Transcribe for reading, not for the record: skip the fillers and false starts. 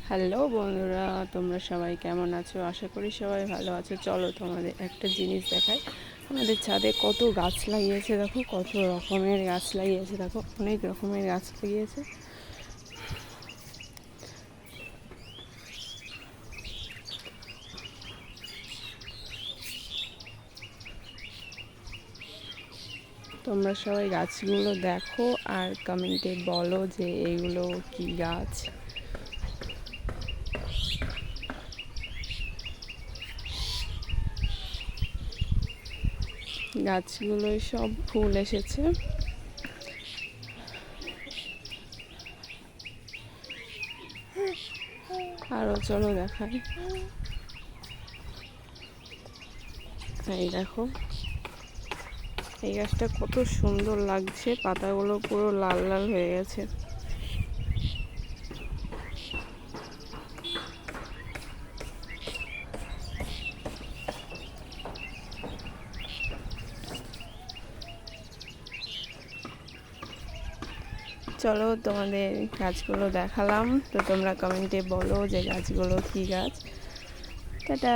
Hello বন্ধুরা, তোমরা সবাই কেমন আছো? আশা করি সবাই ভালো আছো। চলো তোমাদের একটা জিনিস দেখাই। আমাদের ছাদে কত গাছ লাগিয়েছে, দেখো কত রকমের গাছ লাগিয়েছে, দেখো অনেক রকমের গাছ লাগিয়েছে। তোমরা সবাই গাছগুলো দেখো আর কমেন্টে বলো যে এগুলো কি গাছ। গাছগুলোয় সব ফুল এসেছে। আরও চলো দেখাই। এই দেখো, এই গাছটা কত সুন্দর লাগছে, পাতাগুলো পুরো লাল লাল হয়ে গেছে। চলো তোমাদের গাছগুলো দেখালাম, তো তোমরা কমেন্টে বলো যে গাছগুলো কি গাছ। টাটা।